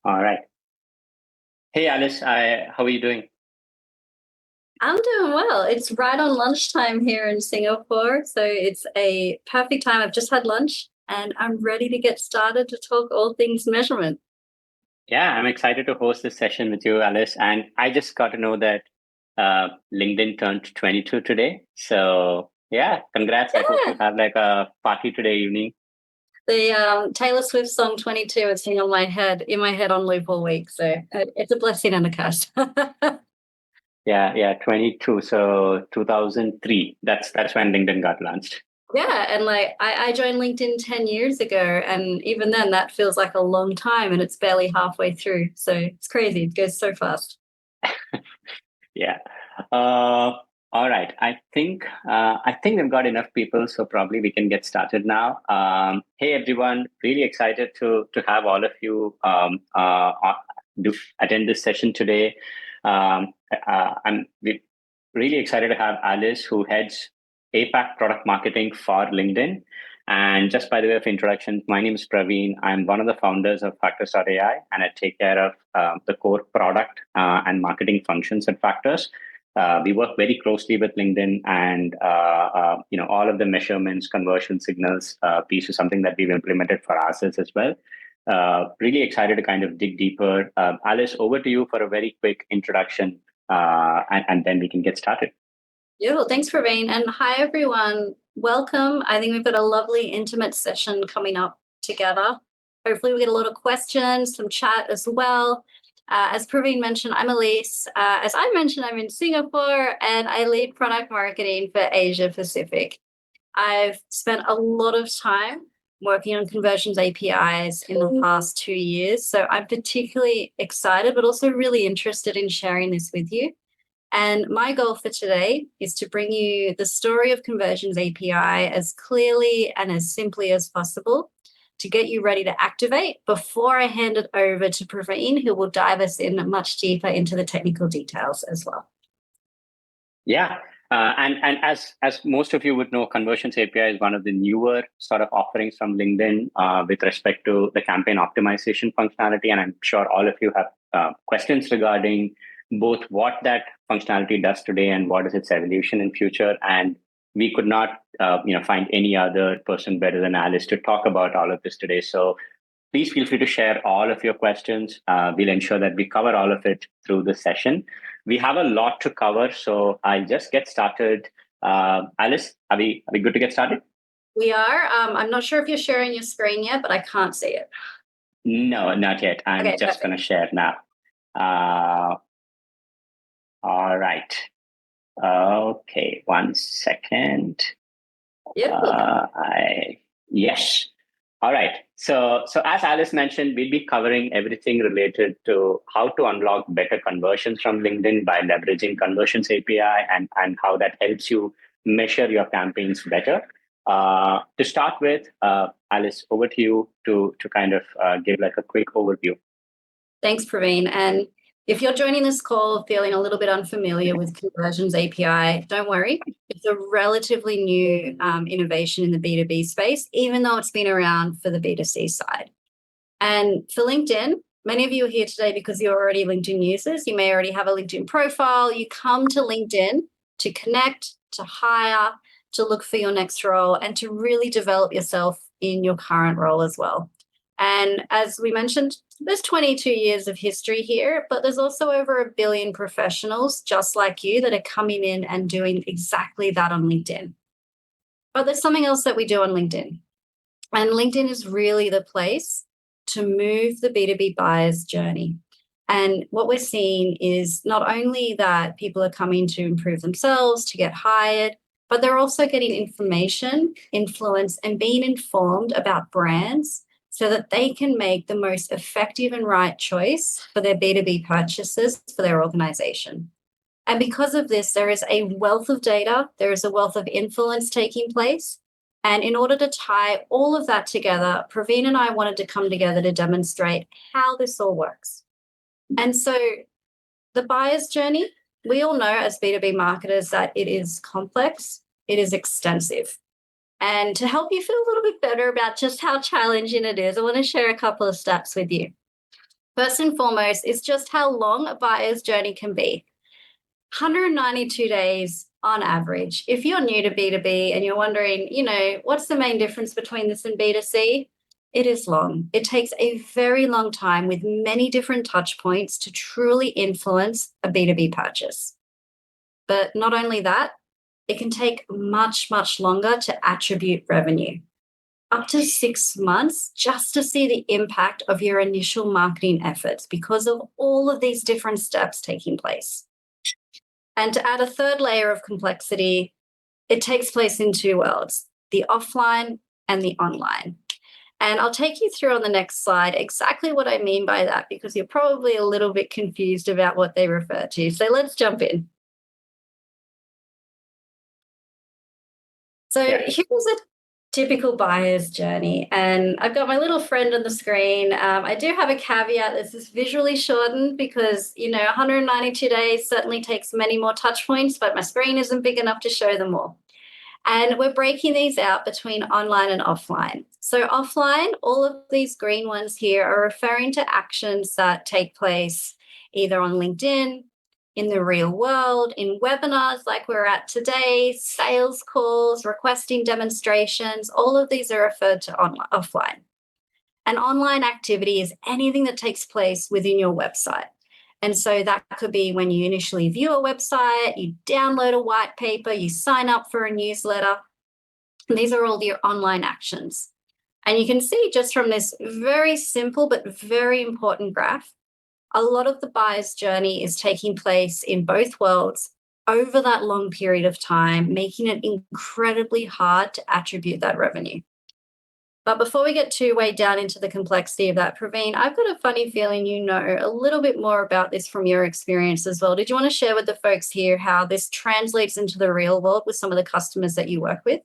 All right. Hey, Alice, how are you doing? I'm doing well. It's right on lunchtime here in Singapore, so it's a perfect time. I've just had lunch and I'm ready to get started to talk all things measurement. Yeah, I'm excited to host this session with you, Alice. And I just got to know that LinkedIn turned 22 today. So, yeah, congrats. I hope you Yeah, have like a party today evening. the Taylor Swift song 22 is singing on my head on loop all week, so it's a blessing and a curse. Yeah, 22. So 2003. That's when LinkedIn got launched. Yeah, and like I joined LinkedIn 10 years ago, and even then that feels like a long time, and it's barely halfway through. So it's crazy. It goes so fast. Yeah. Uh, all right. I think we've got enough people, so probably we can get started now. Hey everyone, really excited to have all of you do attend this session today. I'm really excited to have Alice, who heads APAC product marketing for LinkedIn. And just by the way of introduction, my name is Praveen. I'm one of the founders of Factors.ai, and I take care of the core product and marketing functions at Factors. We work very closely with LinkedIn, and all of the measurements, conversion signals piece is something that we've implemented for ourselves as well. Really excited to kind of dig deeper. Alice, over to you for a very quick introduction, and then we can get started. Yeah, thanks for being. And hi, everyone. Welcome. I think we've got a lovely, intimate session coming up together. Hopefully, we get a lot of questions, some chat as well. As Praveen mentioned, I'm Elise. As I mentioned, I'm in Singapore and I lead product marketing for Asia Pacific. I've spent a lot of time working on conversions APIs in the past 2 years. So I'm particularly excited, but also really interested in sharing this with you. And my goal for today is to bring you the story of Conversions API as clearly and as simply as possible to get you ready to activate before I hand it over to Praveen, who will dive us in much deeper into the technical details as well. Yeah. And as most of you would know, Conversions API is one of the newer sort of offerings from LinkedIn with respect to the campaign optimization functionality. And I'm sure all of you have questions regarding both what that functionality does today and what is its evolution in future. And we could not, find any other person better than Alice to talk about all of this today. So please feel free to share all of your questions. We'll ensure that we cover all of it through the session. We have a lot to cover, so I'll just get started. Alice, are we good to get started? We are. I'm not sure if you're sharing your screen yet, but I can't see it. No, not yet. I'm Okay, just going perfect. to share now. Uh, all right. Okay, 1 second. Yep. I Yes. All right. So as Alice mentioned, we'll be covering everything related to how to unlock better conversions from LinkedIn by leveraging Conversions API and how that helps you measure your campaigns better. To start with, Alice, over to you to kind of give like a quick overview. Thanks, Praveen. And if you're joining this call feeling a little bit unfamiliar with Conversions API, don't worry. It's a relatively new innovation in the B2B space, even though it's been around for the B2C side. And for LinkedIn, many of you are here today because you're already LinkedIn users. You may already have a LinkedIn profile. You come to LinkedIn to connect, to hire, to look for your next role, and to really develop yourself in your current role as well. And as we mentioned, there's 22 years of history here, but there's also over 1 billion professionals just like you that are coming in and doing exactly that on LinkedIn. But there's something else that we do on LinkedIn. And LinkedIn is really the place to move the B2B buyer's journey. And what we're seeing is not only that people are coming to improve themselves, to get hired, but they're also getting information, influence, and being informed about brands so that they can make the most effective and right choice for their B2B purchases for their organization. And because of this, there is a wealth of data, there is a wealth of influence taking place. And in order to tie all of that together, Praveen and I wanted to come together to demonstrate how this all works. And so the buyer's journey, we all know as B2B marketers that it is complex, it is extensive. And to help you feel a little bit better about just how challenging it is, I want to share a couple of steps with you. First and foremost is just how long a buyer's journey can be. 192 days on average. If you're new to B2B and you're wondering, what's the main difference between this and B2C? It is long. It takes a very long time with many different touch points to truly influence a B2B purchase. But not only that, it can take much, much longer to attribute revenue. Up to 6 months just to see the impact of your initial marketing efforts because of all of these different steps taking place. And to add a third layer of complexity, it takes place in two worlds, the offline and the online. And I'll take you through on the next slide exactly what I mean by that, because you're probably a little bit confused about what they refer to. So let's jump in. So here's a typical buyer's journey. And I've got my little friend on the screen. I do have a caveat. This is visually shortened because, 192 days certainly takes many more touch points, but my screen isn't big enough to show them all. And we're breaking these out between online and offline. So offline, all of these green ones here are referring to actions that take place either on LinkedIn, in the real world, in webinars like we're at today, sales calls, requesting demonstrations, all of these are referred to offline. An online activity is anything that takes place within your website. And so that could be when you initially view a website, you download a white paper, you sign up for a newsletter. And these are all your online actions. And you can see just from this very simple but very important graph, a lot of the buyer's journey is taking place in both worlds over that long period of time, making it incredibly hard to attribute that revenue. But before we get too way down into the complexity of that, Praveen, I've got a funny feeling you know a little bit more about this from your experience as well. Did you want to share with the folks here how this translates into the real world with some of the customers that you work with?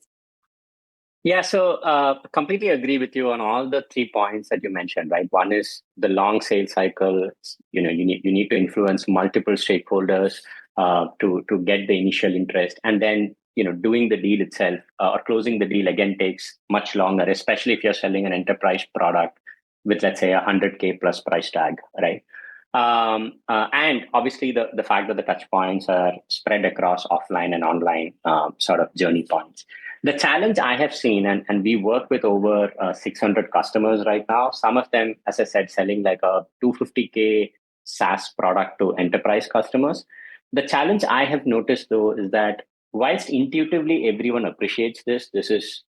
Yeah, so completely agree with you on all the 3 points that you mentioned, right? One is the long sales cycle. You need to influence multiple stakeholders to get the initial interest, and then doing the deal itself or closing the deal again takes much longer, especially if you're selling an enterprise product with, let's say, 100K plus price tag, right? And obviously the fact that the touch points are spread across offline and online sort of journey points. The challenge I have seen, and we work with over 600 customers right now, some of them, as I said, selling like a 250K SaaS product to enterprise customers. The challenge I have noticed, though, is that whilst intuitively everyone appreciates this is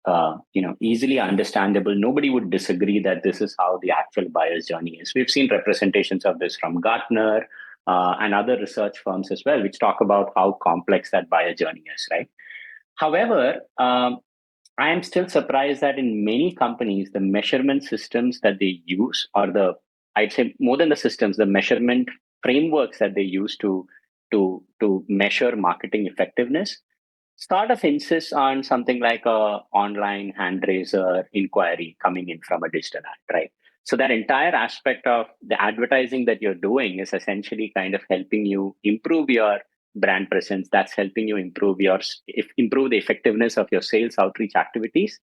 easily understandable. Nobody would disagree that this is how the actual buyer's journey is. We've seen representations of this from Gartner and other research firms as well, which talk about how complex that buyer journey is, right? However, I am still surprised that in many companies, the measurement systems that they use, or I'd say more than the systems, the measurement frameworks that they use to measure marketing effectiveness, sort of insists on something like a online hand raiser inquiry coming in from a digital ad, right? So that entire aspect of the advertising that you're doing is essentially kind of helping you improve your brand presence. That's helping you improve the effectiveness of your sales outreach activities.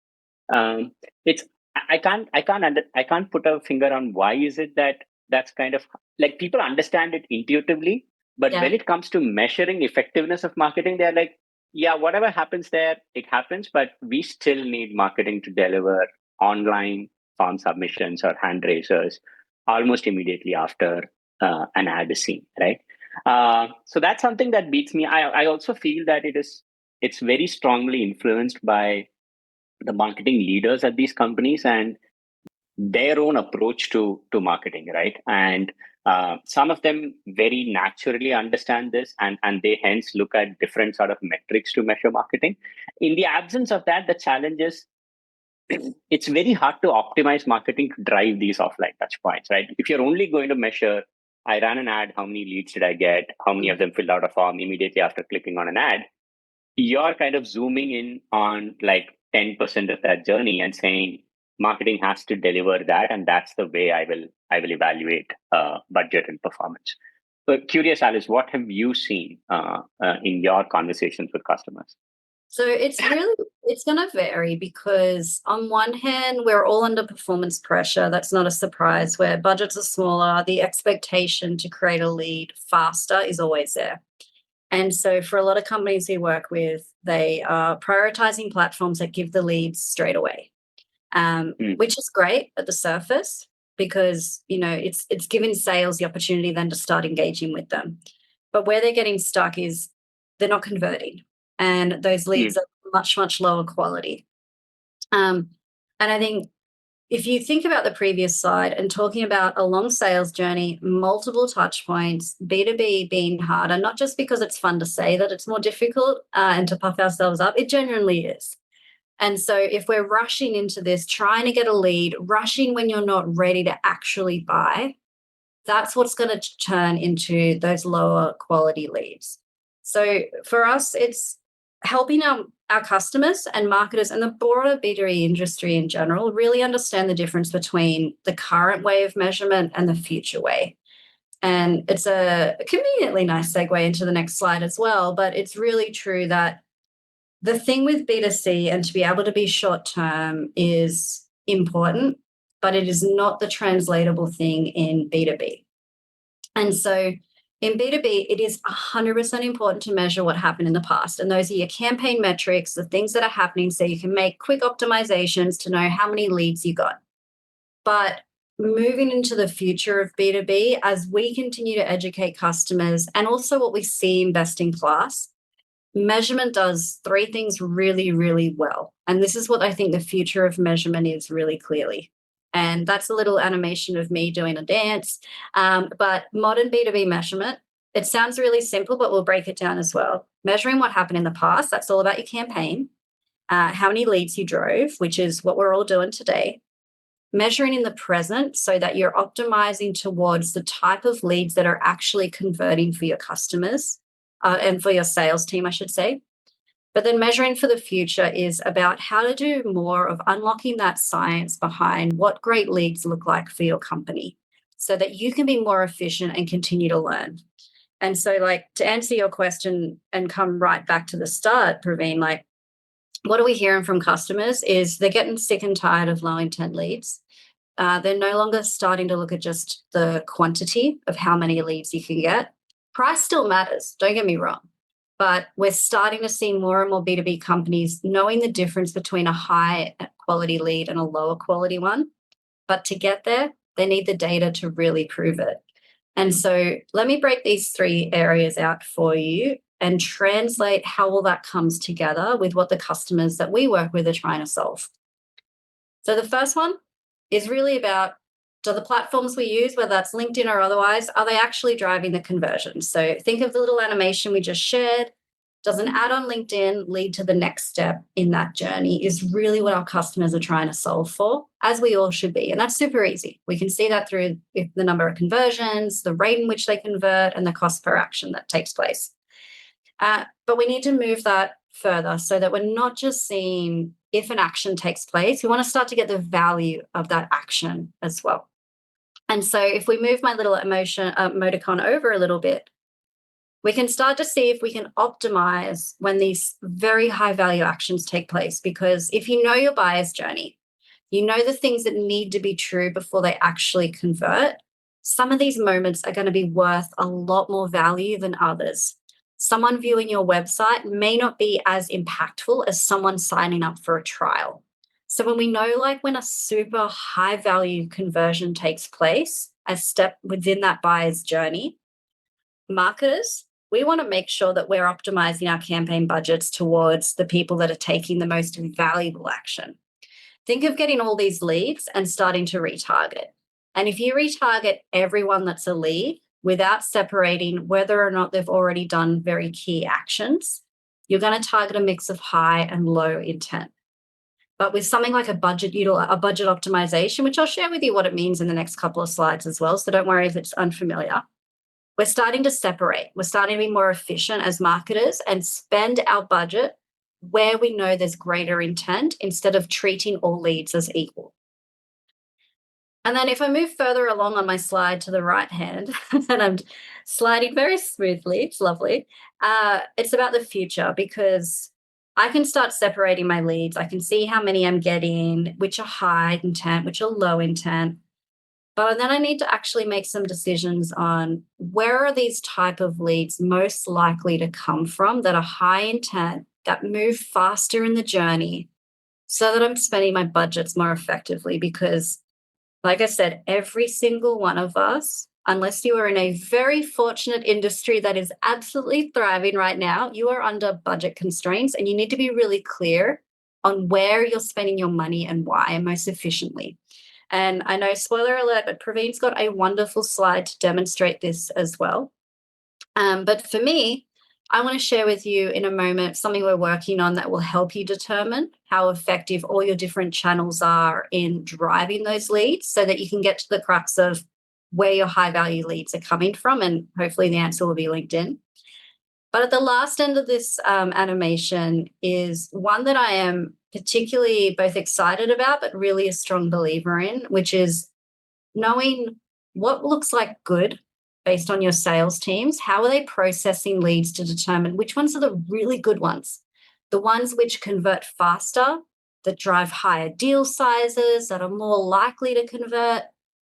It's I can't put a finger on why is it that's kind of like people understand it intuitively, but when it comes to measuring effectiveness of marketing, they're like, yeah, whatever happens there, it happens, but we still need marketing to deliver online form submissions or hand raisers almost immediately after an ad is seen, right? So that's something that beats me. I also feel that it's very strongly influenced by the marketing leaders at these companies and their own approach to marketing, right? And some of them very naturally understand this and they hence look at different sort of metrics to measure marketing. In the absence of that, the challenge is it's very hard to optimize marketing to drive these offline touch points, right? If you're only going to measure, I ran an ad, how many leads did I get? How many of them filled out a form immediately after clicking on an ad? You're kind of zooming in on like 10% of that journey and saying marketing has to deliver that, and that's the way I will evaluate budget and performance. But curious, Alice, what have you seen in your conversations with customers? So it's going to vary because on one hand, we're all under performance pressure. That's not a surprise. Where budgets are smaller, the expectation to create a lead faster is always there. And so for a lot of companies we work with, they are prioritizing platforms that give the leads straight away, which is great at the surface because, it's giving sales the opportunity then to start engaging with them. But where they're getting stuck is they're not converting, and those leads are much, much lower quality. And I think if you think about the previous slide and talking about a long sales journey, multiple touch points, B2B being harder, not just because it's fun to say that it's more difficult and to puff ourselves up, it genuinely is. And so if we're rushing into this, trying to get a lead, rushing when you're not ready to actually buy, that's what's going to turn into those lower quality leads. So for us, it's helping our customers and marketers and the broader B2B industry in general really understand the difference between the current way of measurement and the future way. And it's a conveniently nice segue into the next slide as well, but it's really true that the thing with B2C and to be able to be short term is important, but it is not the translatable thing in B2B. And so in B2B, it is 100% important to measure what happened in the past. And those are your campaign metrics, the things that are happening, so you can make quick optimizations to know how many leads you got. But moving into the future of B2B, as we continue to educate customers and also what we see in best in class, measurement does three things really, really well. And this is what I think the future of measurement is really clearly. And that's a little animation of me doing a dance. But modern B2B measurement, it sounds really simple, but we'll break it down as well. Measuring what happened in the past, that's all about your campaign, how many leads you drove, which is what we're all doing today. Measuring in the present so that you're optimizing towards the type of leads that are actually converting for your customers and for your sales team, I should say. But then measuring for the future is about how to do more of unlocking that science behind what great leads look like for your company so that you can be more efficient and continue to learn. And so, to answer your question and come right back to the start, Praveen, what are we hearing from customers is they're getting sick and tired of low intent leads. They're no longer starting to look at just the quantity of how many leads you can get. Price still matters, don't get me wrong. But we're starting to see more and more B2B companies knowing the difference between a high quality lead and a lower quality one. But to get there, they need the data to really prove it. And so let me break these three areas out for you and translate how all that comes together with what the customers that we work with are trying to solve. So the first one is really about, do the platforms we use, whether that's LinkedIn or otherwise, are they actually driving the conversion? So think of the little animation we just shared. Does an ad on LinkedIn lead to the next step in that journey is really what our customers are trying to solve for, as we all should be. And that's super easy. We can see that through the number of conversions, the rate in which they convert, and the cost per action that takes place. But we need to move that further so that we're not just seeing if an action takes place, we want to start to get the value of that action as well. And so if we move my little emoticon over a little bit, we can start to see if we can optimize when these very high value actions take place. Because if you know your buyer's journey, you know the things that need to be true before they actually convert, some of these moments are going to be worth a lot more value than others. Someone viewing your website may not be as impactful as someone signing up for a trial. So when we know, when a super high value conversion takes place, a step within that buyer's journey, marketers, we want to make sure that we're optimizing our campaign budgets towards the people that are taking the most valuable action. Think of getting all these leads and starting to retarget. And if you retarget everyone that's a lead without separating whether or not they've already done very key actions, you're going to target a mix of high and low intent. But with something like a budget optimization, which I'll share with you what it means in the next couple of slides as well, so don't worry if it's unfamiliar, we're starting to separate. We're starting to be more efficient as marketers and spend our budget where we know there's greater intent instead of treating all leads as equal. And then if I move further along on my slide to the right hand, and I'm sliding very smoothly, it's lovely, it's about the future because I can start separating my leads. I can see how many I'm getting, which are high intent, which are low intent. But then I need to actually make some decisions on where are these type of leads most likely to come from that are high intent, that move faster in the journey, so that I'm spending my budgets more effectively. Because, like I said, every single one of us, unless you are in a very fortunate industry that is absolutely thriving right now, you are under budget constraints and you need to be really clear on where you're spending your money and why most efficiently. And I know, spoiler alert, but Praveen's got a wonderful slide to demonstrate this as well. But for me, I want to share with you in a moment something we're working on that will help you determine how effective all your different channels are in driving those leads so that you can get to the crux of where your high value leads are coming from. And hopefully the answer will be LinkedIn. But at the last end of this animation is one that I am particularly both excited about, but really a strong believer in, which is knowing what looks like good based on your sales teams. How are they processing leads to determine which ones are the really good ones? The ones which convert faster, that drive higher deal sizes, that are more likely to convert.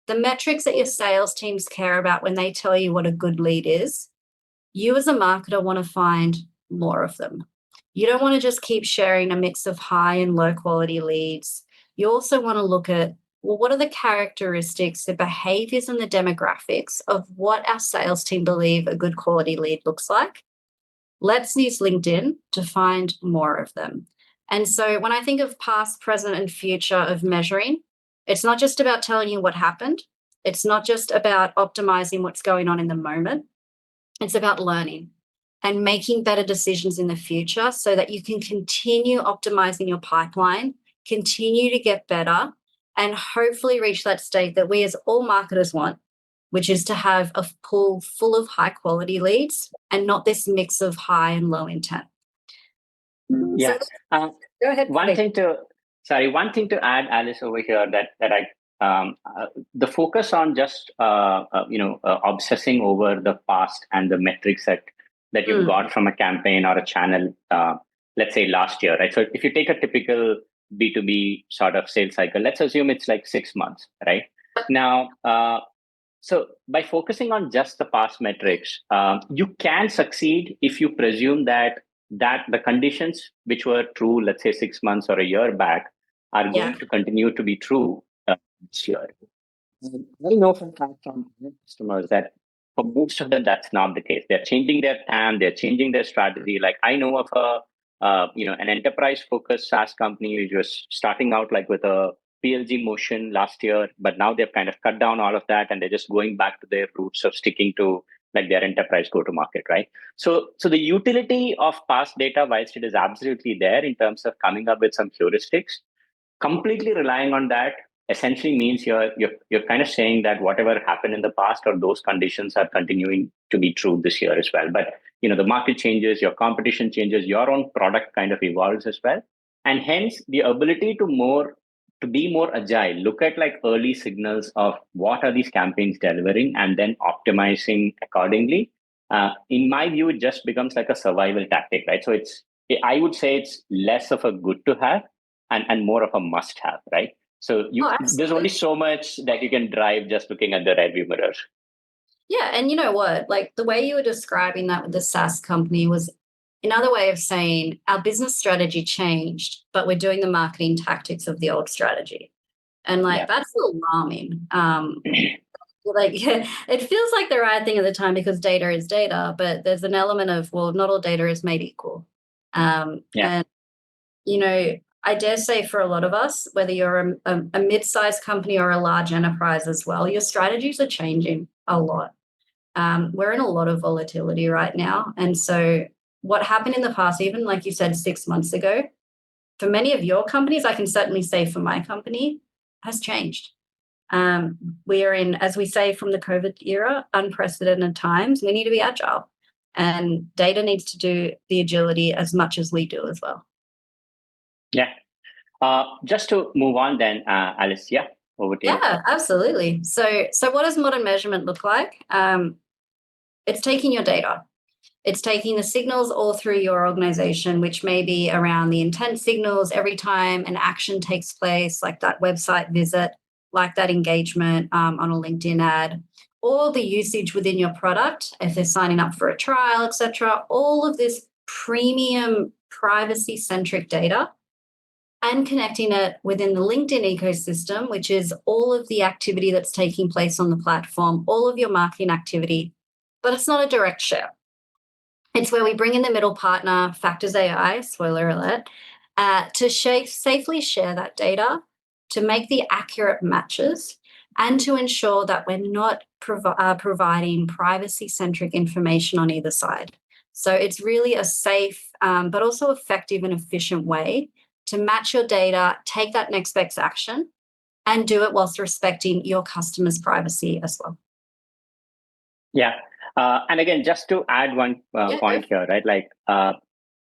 The metrics that your sales teams care about when they tell you what a good lead is, you as a marketer want to find more of them. You don't want to just keep sharing a mix of high and low quality leads. You also want to look at, well, what are the characteristics, the behaviors, and the demographics of what our sales team believe a good quality lead looks like? Let's use LinkedIn to find more of them. And so when I think of past, present, and future of measuring, it's not just about telling you what happened. It's not just about optimizing what's going on in the moment. It's about learning and making better decisions in the future so that you can continue optimizing your pipeline, continue to get better, and hopefully reach that state that we as all marketers want, which is to have a pool full of high quality leads and not this mix of high and low intent. Yeah. Go ahead. One thing to add, Alice, over here that I the focus on just obsessing over the past and the metrics that you've got from a campaign or a channel, let's say last year, right? So if you take a typical B2B sort of sales cycle, let's assume it's like 6 months, right? Now, so by focusing on just the past metrics, you can succeed if you presume that the conditions which were true, let's say 6 months or a year back, are going to continue to be true this year. I know from customers that for most of them that's not the case. They're changing their TAM, they're changing their strategy. Like I know of an enterprise-focused SaaS company which was starting out like with a PLG motion last year, but now they've kind of cut down all of that and they're just going back to their roots of sticking to like their enterprise go-to-market, right? So the utility of past data, whilst it is absolutely there in terms of coming up with some heuristics, completely relying on that essentially means you're kind of saying that whatever happened in the past or those conditions are continuing to be true this year as well. But the market changes, your competition changes, your own product kind of evolves as well, and hence the ability to be more agile, look at like early signals of what are these campaigns delivering and then optimizing accordingly. In my view, it just becomes like a survival tactic, right? So I would say it's less of a good to have and more of a must have, right? So there's only so much that you can drive just looking at the rearview mirror. Yeah, and you know what? Like the way you were describing that with the SaaS company was another way of saying our business strategy changed, but we're doing the marketing tactics of the old strategy. And that's alarming. It feels like the right thing at the time because data is data, but there's an element of, well, not all data is made equal. And, I dare say for a lot of us, whether you're a mid-sized company or a large enterprise as well, your strategies are changing a lot. We're in a lot of volatility right now. And so what happened in the past, even like you said, 6 months ago, for many of your companies, I can certainly say for my company, has changed. We are in, as we say from the COVID era, unprecedented times. We need to be agile. And data needs to do the agility as much as we do as well. Yeah. Just to move on then, Alice, over to you. Yeah, absolutely. So what does modern measurement look like? It's taking your data It's taking the signals all through your organization, which may be around the intent signals every time an action takes place, like that website visit, like that engagement on a LinkedIn ad, or the usage within your product, if they're signing up for a trial, etc. All of this premium privacy-centric data and connecting it within the LinkedIn ecosystem, which is all of the activity that's taking place on the platform, all of your marketing activity, but it's not a direct share. It's where we bring in the middle partner, Factors AI, spoiler alert, to safely share that data, to make the accurate matches, and to ensure that we're not providing privacy-centric information on either side. So it's really a safe, but also effective and efficient way to match your data, take that next best action, and do it whilst respecting your customers' privacy as well. Yeah. And again, just to add one point here, right? Like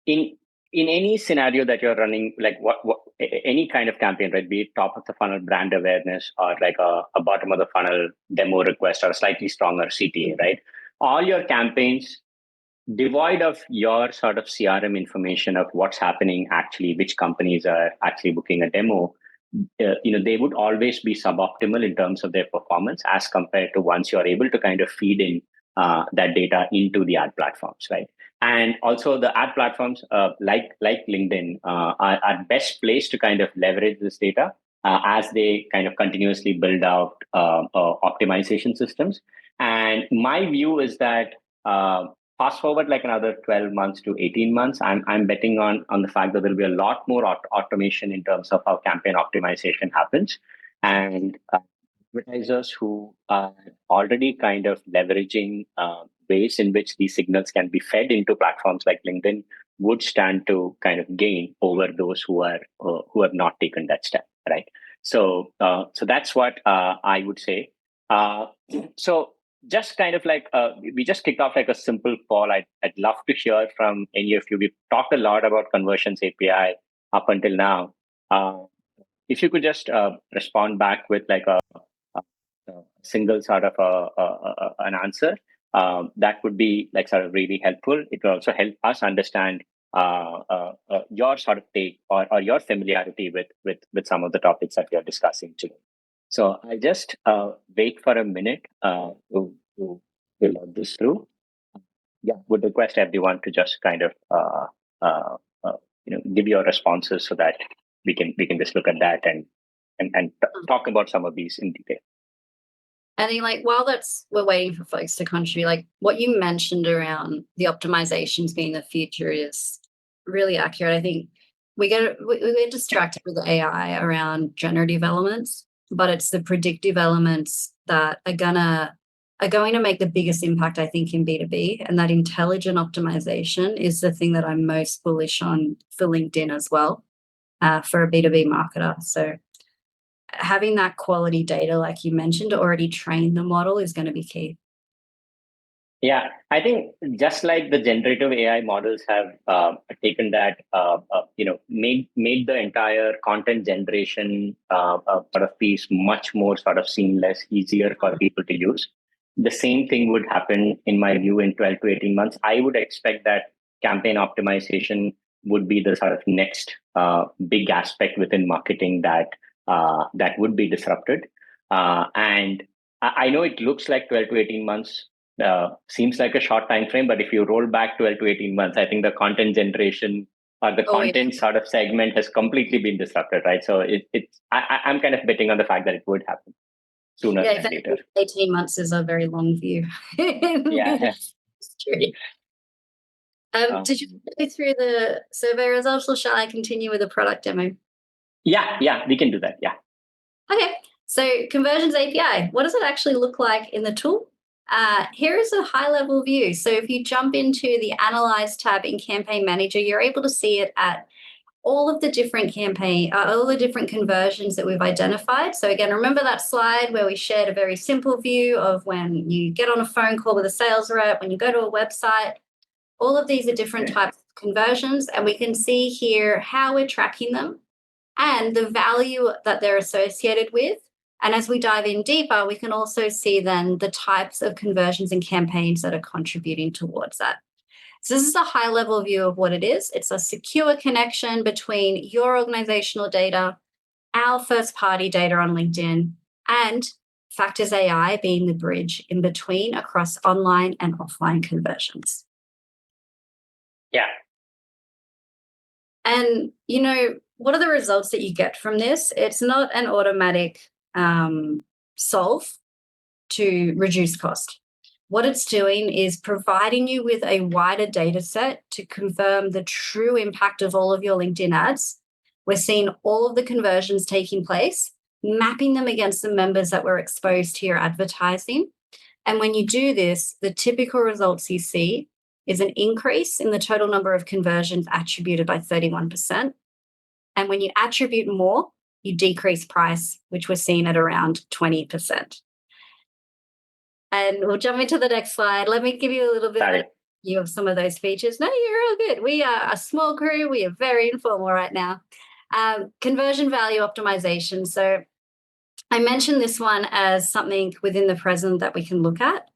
in any scenario that you're running, like what any kind of campaign, right? Be it top of the funnel brand awareness or like a bottom of the funnel demo request or a slightly stronger CTA, right? All your campaigns, devoid of your sort of CRM information of what's happening actually, which companies are actually booking a demo, they would always be suboptimal in terms of their performance as compared to once you're able to kind of feed in that data into the ad platforms, right? And also the ad platforms like LinkedIn are best placed to kind of leverage this data as they kind of continuously build out optimization systems. And my view is that fast forward like another 12 months to 18 months, I'm betting on the fact that there'll be a lot more automation in terms of how campaign optimization happens. And advertisers who are already kind of leveraging ways in which these signals can be fed into platforms like LinkedIn would stand to kind of gain over those who have not taken that step, right? So that's what I would say. So just kind of like we just kicked off like a simple poll. I'd love to hear from any of you. We've talked a lot about Conversions API up until now. If you could just respond back with like a single sort of an answer, that would be like sort of really helpful. It will also help us understand your sort of take or your familiarity with some of the topics that we are discussing today. So I just wait for a minute to log this through. Yeah, would request everyone to just kind of give your responses so that we can just look at that and talk about some of these in detail. I think like while we're waiting for folks to contribute, like what you mentioned around the optimizations being the future is really accurate. I think we get distracted with AI around generative elements, but it's the predictive elements that are going to make the biggest impact, I think, in B2B. And that intelligent optimization is the thing that I'm most bullish on for LinkedIn as well, for a B2B marketer. So having that quality data, like you mentioned, to already train the model is going to be key. Yeah, I think just like the generative AI models have taken that, made the entire content generation sort of piece much more sort of seamless, easier for people to use. The same thing would happen, in my view, in 12 to 18 months. I would expect that campaign optimization would be the sort of next big aspect within marketing that would be disrupted. And I know it looks like 12 to 18 months seems like a short time frame, but if you roll back 12 to 18 months, I think the content generation or the content sort of segment has completely been disrupted, right? So I'm kind of betting on the fact that it would happen sooner than later. 18 months is a very long view. Yeah. It's true. Did you go through the survey results, or shall I continue with the product demo? Yeah, we can do that. Yeah. Okay. So Conversions API, what does it actually look like in the tool? Here is a high-level view. So if you jump into the Analyze tab in Campaign Manager, you're able to see it at all of the different all the different conversions that we've identified. So again, remember that slide where we shared a very simple view of when you get on a phone call with a sales rep, when you go to a website, all of these are different types of conversions, and we can see here how we're tracking them and the value that they're associated with. And as we dive in deeper, we can also see then the types of conversions and campaigns that are contributing towards that. So this is a high level view of what it is. It's a secure connection between your organizational data, our first party data on LinkedIn, and Factors AI being the bridge in between across online and offline conversions. Yeah. And, what are the results that you get from this? It's not an automatic solve to reduce cost. What it's doing is providing you with a wider data set to confirm the true impact of all of your LinkedIn ads. We're seeing all of the conversions taking place, mapping them against the members that were exposed to your advertising. And when you do this, the typical results you see is an increase in the total number of conversions attributed by 31%. And when you attribute more, you decrease price, which we're seeing at around 20%. And we'll jump into the next slide. Let me give you a little bit of view of some of those features. No, you're all good. We are a small crew. We are very informal right now. Conversion value optimization. So I mentioned this one as something within the present that we can look at.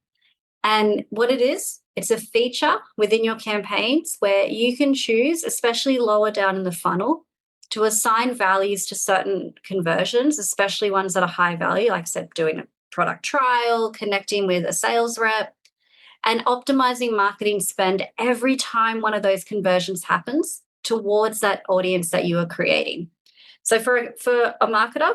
And what it is, it's a feature within your campaigns where you can choose, especially lower down in the funnel, to assign values to certain conversions, especially ones that are high value, like I said, doing a product trial, connecting with a sales rep, and optimizing marketing spend every time one of those conversions happens towards that audience that you are creating. So for a marketer,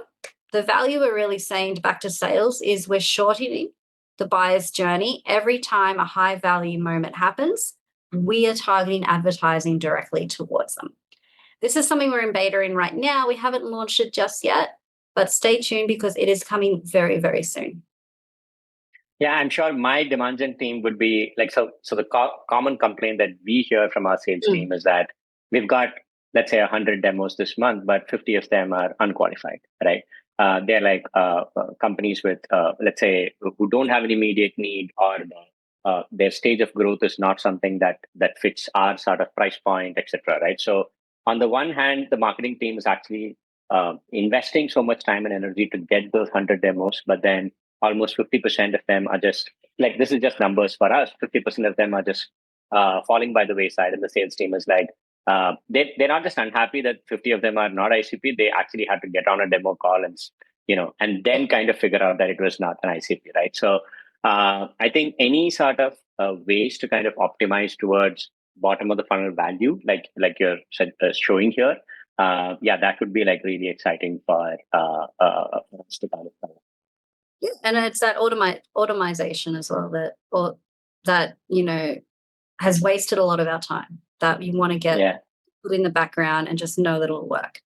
the value we're really saying back to sales is we're shortening the buyer's journey. Every time a high value moment happens, we are targeting advertising directly towards them. This is something we're in beta in right now. We haven't launched it just yet, but stay tuned because it is coming very, very soon. Yeah, I'm sure my demand gen team would be like, so the common complaint that we hear from our sales team is that we've got, let's say 100 demos this month, but 50 of them are unqualified, right? They're like companies with, let's say, who don't have an immediate need, or their stage of growth is not something that fits our sort of price point, etc. Right? So on the one hand, the marketing team is actually investing so much time and energy to get those 100 demos, but then almost 50% of them are just like, this is just numbers for us. 50% of them are just falling by the wayside, and the sales team is like, they're not just unhappy that 50 of them are not ICP. They actually had to get on a demo call and then kind of figure out that it was not an ICP, right? So I think any sort of ways to kind of optimize towards bottom of the funnel value, like you're showing here, that would be like really exciting for us to kind of. Yeah, and it's that automation as well that has wasted a lot of our time, that you want to get put in the background and just know that it'll work.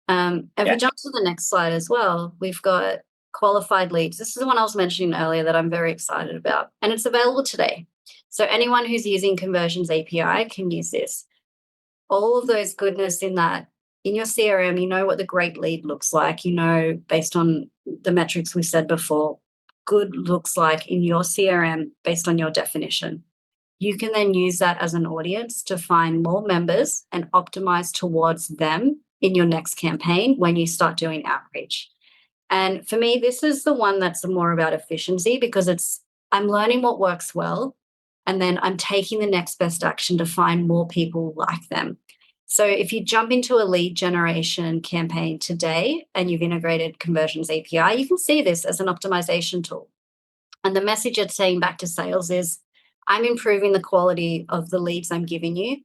If we jump to the next slide as well, we've got qualified leads. This is the one I was mentioning earlier that I'm very excited about, and it's available today. So anyone who's using Conversions API can use this. All of those goodness in your CRM, you know what the great lead looks like, based on the metrics we said before, good looks like in your CRM based on your definition. You can then use that as an audience to find more members and optimize towards them in your next campaign when you start doing outreach. And for me, this is the one that's more about efficiency, because I'm learning what works well, and then I'm taking the next best action to find more people like them. So if you jump into a lead generation campaign today and you've integrated Conversions API, you can see this as an optimization tool. And the message it's saying back to sales is, I'm improving the quality of the leads I'm giving you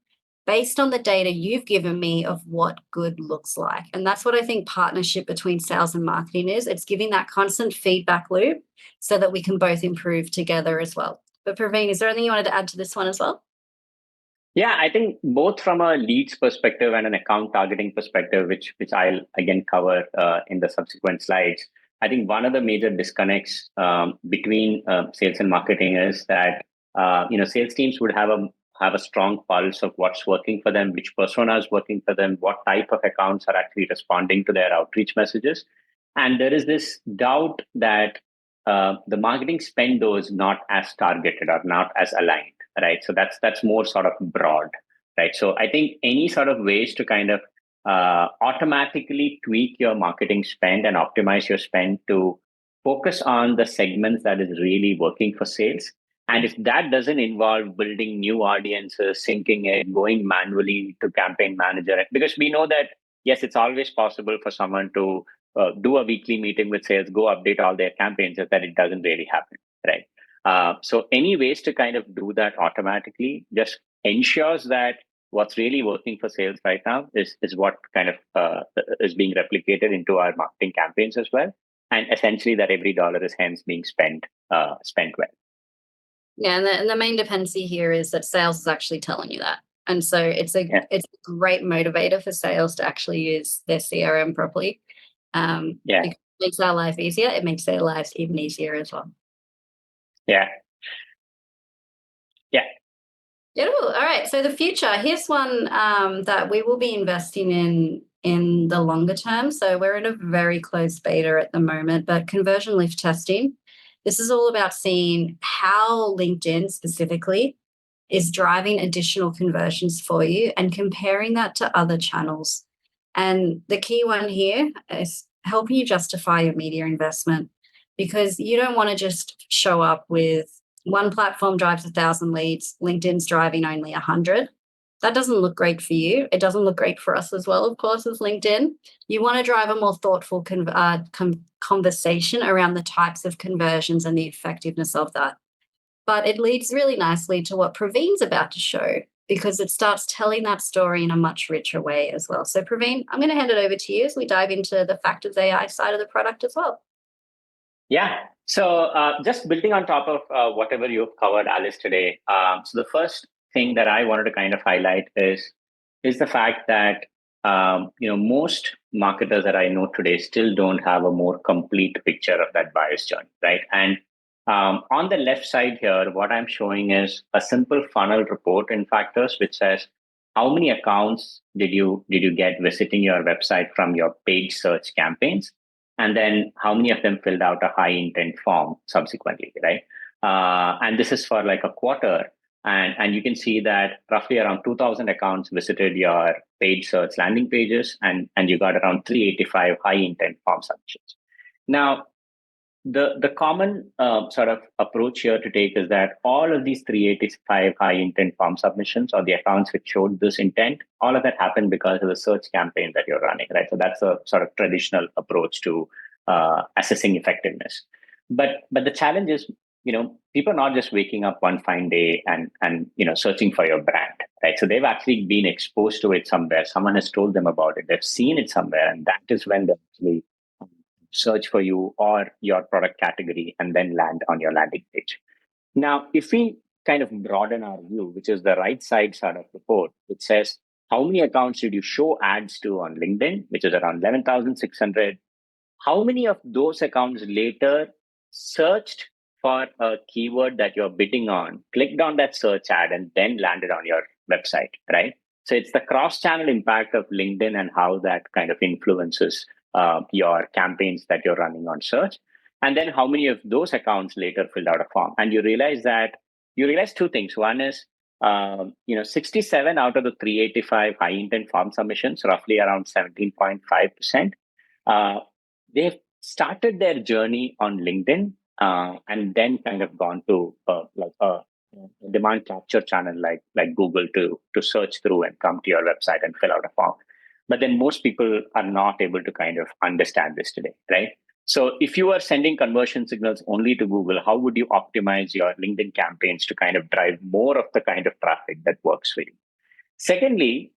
based on the data you've given me of what good looks like. And that's what I think partnership between sales and marketing is. It's giving that constant feedback loop so that we can both improve together as well. But Praveen, is there anything you wanted to add to this one as well? Yeah, I think both from a leads perspective and an account targeting perspective, which I'll again cover in the subsequent slides. I think one of the major disconnects between sales and marketing is that sales teams would have a strong pulse of what's working for them, which persona is working for them, what type of accounts are actually responding to their outreach messages, and there is this doubt that the marketing spend though is not as targeted or not as aligned. Right. So that's more sort of broad. Right. So I think any sort of ways to kind of automatically tweak your marketing spend and optimize your spend to focus on the segments that is really working for sales, And if that doesn't involve building new audiences, syncing it, going manually to campaign manager, because we know that, yes, it's always possible for someone to do a weekly meeting with sales, go update all their campaigns, that it doesn't really happen, right? So any ways to kind of do that automatically just ensures that what's really working for sales right now is what kind of is being replicated into our marketing campaigns as well. And essentially that every dollar is hence being spent well. Yeah, and the main dependency here is that sales is actually telling you that. And so it's a great motivator for sales to actually use their CRM properly. It makes our life easier. It makes their lives even easier as well. Yeah. Beautiful. All right. So the future, here's one that we will be investing in the longer term. So we're in a very close beta at the moment, but conversion lift testing. This is all about seeing how LinkedIn specifically is driving additional conversions for you and comparing that to other channels. And the key one here is helping you justify your media investment, because you don't want to just show up with one platform drives 1,000 leads, LinkedIn's driving only 100. That doesn't look great for you. It doesn't look great for us as well, of course, as LinkedIn. You want to drive a more thoughtful conversation around the types of conversions and the effectiveness of that. But it leads really nicely to what Praveen's about to show, because it starts telling that story in a much richer way as well. So Praveen, I'm going to hand it over to you as we dive into the Factors AI side of the product as well. Yeah. So just building on top of whatever you've covered, Alice, today. So the first thing that I wanted to kind of highlight is the fact that most marketers that I know today still don't have a more complete picture of that buyer's journey, right? And on the left side here, what I'm showing is a simple funnel report in Factors, which says how many accounts did you get visiting your website from your paid search campaigns, and then how many of them filled out a high intent form subsequently, right? And this is for like a quarter. And you can see that roughly around 2,000 accounts visited your paid search landing pages, and you got around 385 high intent form submissions. Now, the common sort of approach here to take is that all of these 385 high intent form submissions, or the accounts which showed this intent, all of that happened because of the search campaign that you're running, right? So that's a sort of traditional approach to assessing effectiveness. But the challenge is, people are not just waking up one fine day and searching for your brand, right? So they've actually been exposed to it somewhere. Someone has told them about it. They've seen it somewhere, and that is when they actually search for you or your product category and then land on your landing page. Now, if we kind of broaden our view, which is the right side sort of report, which says how many accounts did you show ads to on LinkedIn, which is around 11,600. How many of those accounts later searched for a keyword that you're bidding on, clicked on that search ad, and then landed on your website, right? So it's the cross-channel impact of LinkedIn and how that kind of influences your campaigns that you're running on search. And then how many of those accounts later filled out a form. And you realize two things. One is, 67 out of the 385 high intent form submissions, roughly around 17.5%, they've started their journey on LinkedIn and then kind of gone to a demand capture channel like Google to search through and come to your website and fill out a form. But then most people are not able to kind of understand this today, right? So if you are sending conversion signals only to Google, how would you optimize your LinkedIn campaigns to kind of drive more of the kind of traffic that works for you? Secondly,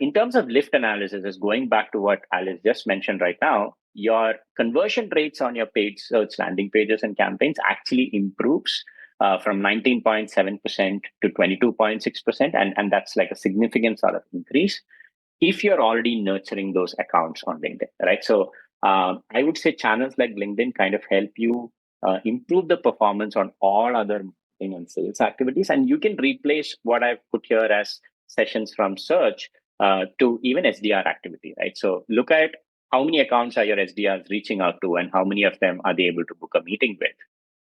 in terms of lift analysis, is going back to what Alice just mentioned right now, your conversion rates on your paid search landing pages and campaigns actually improves from 19.7% to 22.6%. And that's like a significant sort of increase if you're already nurturing those accounts on LinkedIn, right? So I would say channels like LinkedIn kind of help you improve the performance on all other marketing and sales activities. And you can replace what I've put here as sessions from search to even SDR activity, right? So look at how many accounts are your SDRs reaching out to and how many of them are they able to book a meeting with.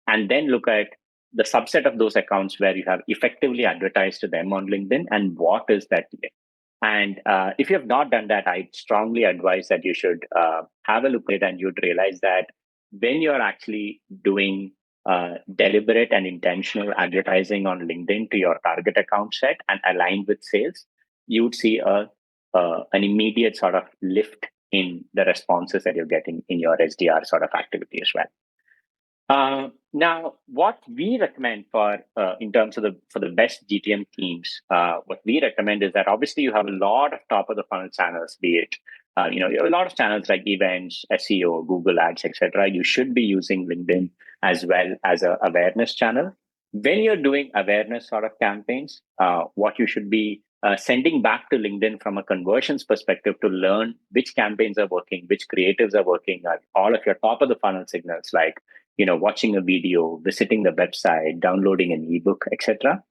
And then look at the subset of those accounts where you have effectively advertised to them on LinkedIn and what is that delay. And if you have not done that, I strongly advise that you should have a look at it, and you'd realize that when you're actually doing deliberate and intentional advertising on LinkedIn to your target account set and aligned with sales, you would see an immediate sort of lift in the responses that you're getting in your SDR sort of activity as well. Now, what we recommend for in terms of the best GTM teams, what we recommend is that obviously you have a lot of top of the funnel channels, be it you have a lot of channels like events, SEO, Google Ads, etc. You should be using LinkedIn as well as a awareness channel. When you're doing awareness sort of campaigns, what you should be sending back to LinkedIn from a conversions perspective to learn which campaigns are working, which creatives are working, all of your top of the funnel signals like watching a video, visiting the website, downloading an ebook, etc.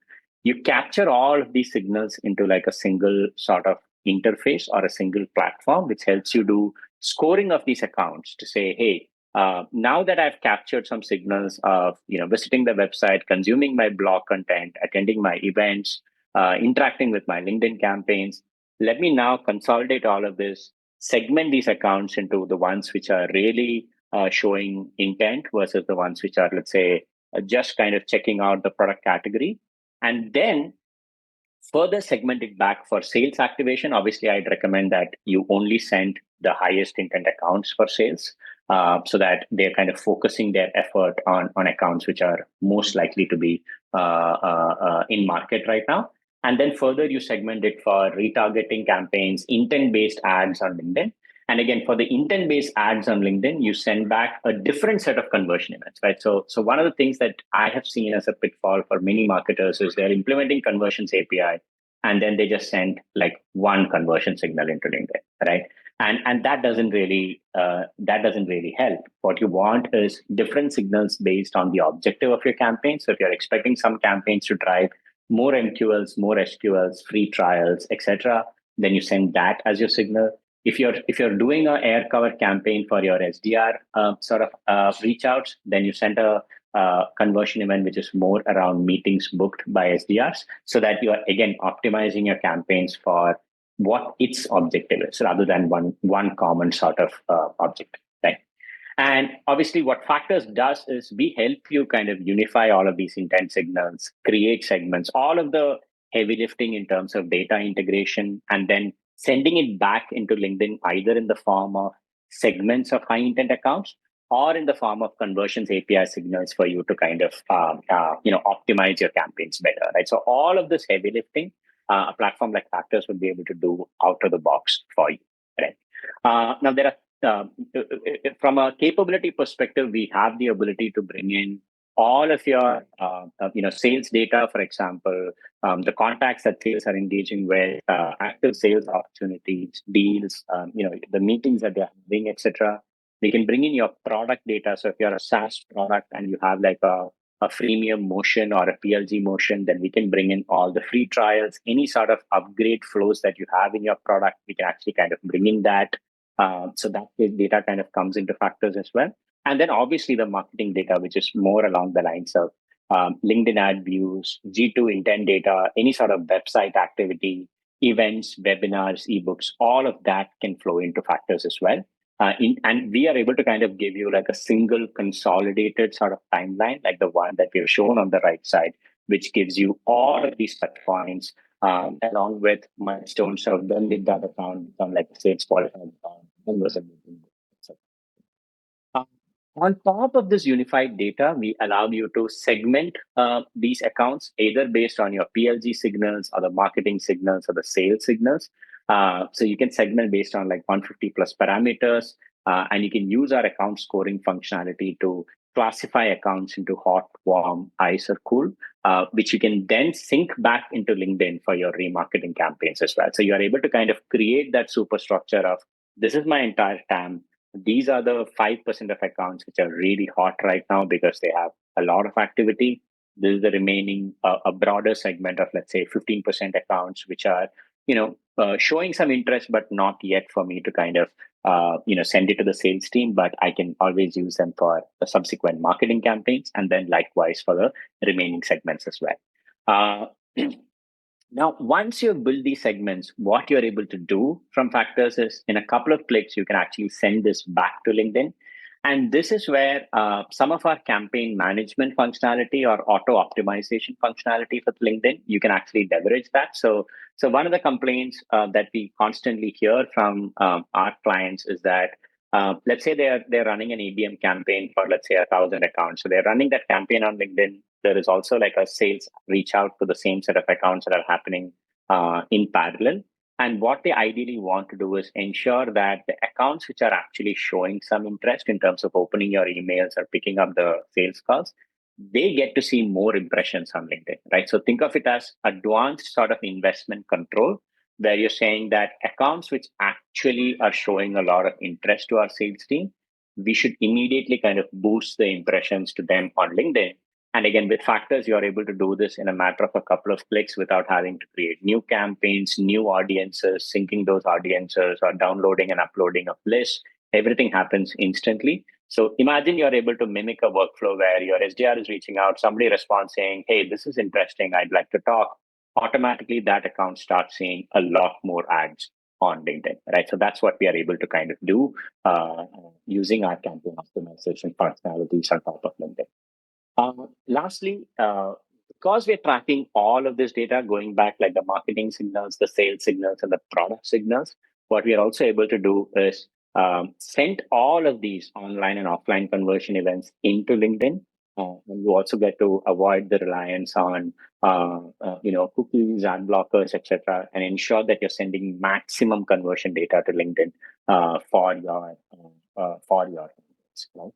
You capture all of these signals into like a single sort of interface or a single platform, which helps you do scoring of these accounts to say, hey, now that I've captured some signals of visiting the website, consuming my blog content, attending my events, interacting with my LinkedIn campaigns, let me now consolidate all of this, segment these accounts into the ones which are really showing intent versus the ones which are, let's say, just kind of checking out the product category, and then further segment it back for sales activation. Obviously, I'd recommend that you only send the highest intent accounts for sales, so that they're kind of focusing their effort on accounts which are most likely to be in market right now. And then further, you segment it for retargeting campaigns, intent-based ads on LinkedIn. And again, for the intent-based ads on LinkedIn, you send back a different set of conversion events, right? So one of the things that I have seen as a pitfall for many marketers is they're implementing conversions API, and then they just send like one conversion signal into LinkedIn, right? And that doesn't really help. What you want is different signals based on the objective of your campaign. So if you're expecting some campaigns to drive more MQLs, more SQLs, free trials, etc., then you send that as your signal. If you're doing a air cover campaign for your SDR reach outs, then you send a conversion event which is more around meetings booked by SDRs, so that you are again optimizing your campaigns for what its objective is, rather than one common sort of objective, right? And obviously, what Factors does is we help you kind of unify all of these intent signals, create segments, all of the heavy lifting in terms of data integration, and then sending it back into LinkedIn, either in the form of segments of high intent accounts or in the form of conversions API signals for you to kind of optimize your campaigns better, right? So all of this heavy lifting, a platform like Factors would be able to do out of the box for you, right? Now there are from a capability perspective, we have the ability to bring in all of your sales data, for example, the contacts that sales are engaging with, active sales opportunities, deals, the meetings that they're having, etc. We can bring in your product data. So if you're a SaaS product and you have like a freemium motion or a PLG motion, then we can bring in all the free trials, any sort of upgrade flows that you have in your product. We can actually kind of bring in that. So that data kind of comes into Factors as well. And then obviously the marketing data, which is more along the lines of LinkedIn ad views, G2 intent data, any sort of website activity, events, webinars, ebooks, all of that can flow into Factors as well. And we are able to kind of give you like a single consolidated sort of timeline, like the one that we have shown on the right side, which gives you all of these touch points along with milestones of when did that account become like a sales qualified account, when was it, etc. On top of this unified data, we allow you to segment these accounts either based on your PLG signals or the marketing signals or the sales signals. So you can segment based on like 150 plus parameters, and you can use our account scoring functionality to classify accounts into hot, warm, ice, or cool, which you can then sync back into LinkedIn for your remarketing campaigns as well. So you are able to kind of create that superstructure of this is my entire TAM. These are the 5% of accounts which are really hot right now because they have a lot of activity. This is the remaining, a broader segment of, let's say, 15% accounts, which are, showing some interest, but not yet for me to kind of, send it to the sales team, but I can always use them for the subsequent marketing campaigns. And then likewise for the remaining segments as well. Now, once you build these segments, what you're able to do from Factors is in a couple of clicks, you can actually send this back to LinkedIn. And this is where some of our campaign management functionality or auto optimization functionality for LinkedIn, you can actually leverage that. So one of the complaints that we constantly hear from our clients is that let's say they're running an ABM campaign for, let's say, 1,000 accounts. So they're running that campaign on LinkedIn. There is also like a sales reach out to the same set of accounts that are happening in parallel. And what they ideally want to do is ensure that the accounts which are actually showing some interest in terms of opening your emails or picking up the sales calls, they get to see more impressions on LinkedIn, right? So think of it as advanced sort of investment control, where you're saying that accounts which actually are showing a lot of interest to our sales team, we should immediately kind of boost the impressions to them on LinkedIn. And again, with Factors, you're able to do this in a matter of a couple of clicks without having to create new campaigns, new audiences, syncing those audiences, or downloading and uploading of lists. Everything happens instantly. So imagine you're able to mimic a workflow where your SDR is reaching out, somebody responds saying, hey, this is interesting, I'd like to talk. Automatically, that account starts seeing a lot more ads on LinkedIn, right? So that's what we are able to kind of do using our campaign optimization functionalities on top of LinkedIn. Lastly, because we're tracking all of this data going back, like the marketing signals, the sales signals, and the product signals, what we are also able to do is send all of these online and offline conversion events into LinkedIn. And you also get to avoid the reliance on cookies, ad blockers, etc., and ensure that you're sending maximum conversion data to LinkedIn for your right?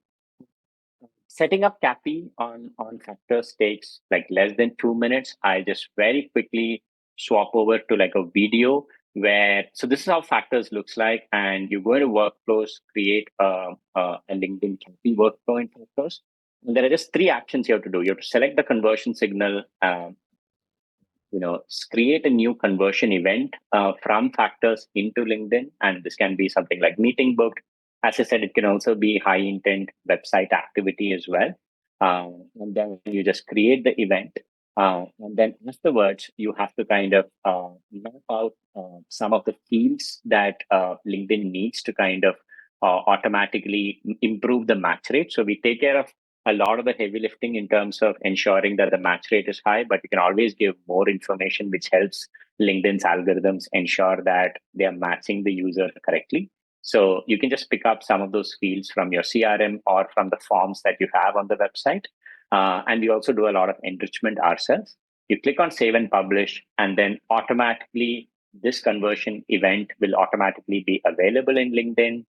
Setting up CAPI on Factors takes like less than 2 minutes. I just very quickly swap over to like a video so this is how Factors looks like, and you go into workflows, create a LinkedIn CAPI workflow in Factors. And there are just 3 actions you have to do. You have to select the conversion signal, create a new conversion event from Factors into LinkedIn. And this can be something like meeting booked. As I said, it can also be high intent website activity as well. And then you just create the event. And then afterwards, you have to kind of map out some of the fields that LinkedIn needs to kind of automatically improve the match rate. So we take care of a lot of the heavy lifting in terms of ensuring that the match rate is high, but you can always give more information, which helps LinkedIn's algorithms ensure that they are matching the user correctly. So you can just pick up some of those fields from your CRM or from the forms that you have on the website. And we also do a lot of enrichment ourselves. You click on save and publish, and then automatically this conversion event will automatically be available in LinkedIn.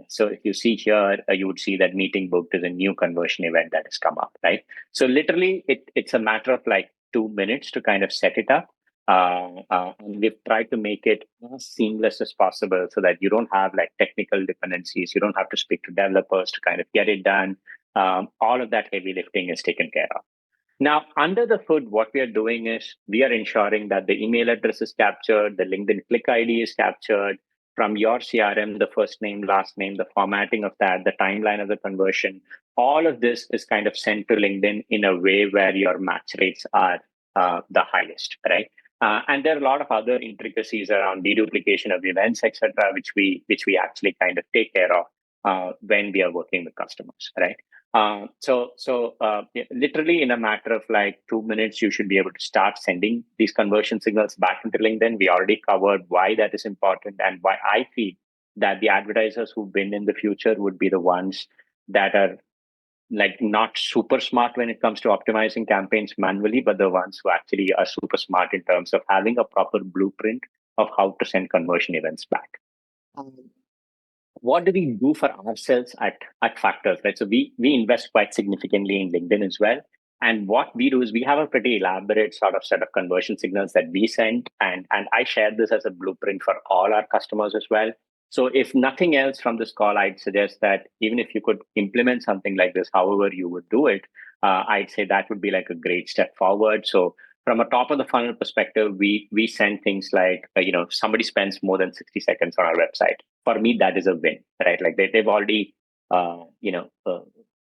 So if you see here, you would see that meeting booked is a new conversion event that has come up, right? So literally, it's a matter of like 2 minutes to kind of set it up. And we've tried to make it as seamless as possible so that you don't have like technical dependencies. You don't have to speak to developers to kind of get it done. All of that heavy lifting is taken care of. Now, under the hood, what we are doing is we are ensuring that the email address is captured, the LinkedIn click ID is captured, from your CRM, the first name, last name, the formatting of that, the timeline of the conversion. All of this is kind of sent to LinkedIn in a way where your match rates are the highest, right? And there are a lot of other intricacies around deduplication of events, etc., which we actually kind of take care of when we are working with customers, right? Literally in a matter of like 2 minutes, you should be able to start sending these conversion signals back into LinkedIn. We already covered why that is important and why I feel that the advertisers who win in the future would be the ones that are like not super smart when it comes to optimizing campaigns manually, but the ones who actually are super smart in terms of having a proper blueprint of how to send conversion events back. What do we do for ourselves at Factors, right? So we invest quite significantly in LinkedIn as well. And what we do is we have a pretty elaborate sort of set of conversion signals that we send. And I share this as a blueprint for all our customers as well. So if nothing else from this call, I'd suggest that even if you could implement something like this, however you would do it, I'd say that would be like a great step forward. So from a top of the funnel perspective, we send things like, if somebody spends more than 60 seconds on our website, for me, that is a win, right? Like they've already,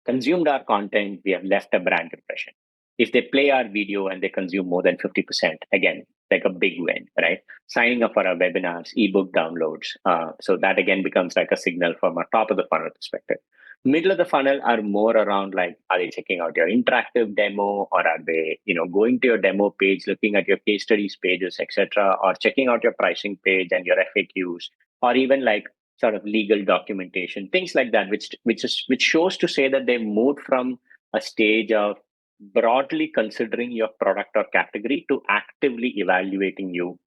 consumed our content. We have left a brand impression. If they play our video and they consume more than 50%, again, like a big win, right? Signing up for our webinars, ebook downloads. So that again becomes like a signal from a top of the funnel perspective. Middle of the funnel are more around like, are they checking out your interactive demo, or are they, going to your demo page, looking at your case studies pages, etc., or checking out your pricing page and your FAQs, or even like sort of legal documentation, things like that, which shows to say that they moved from a stage of broadly considering your product or category to actively evaluating you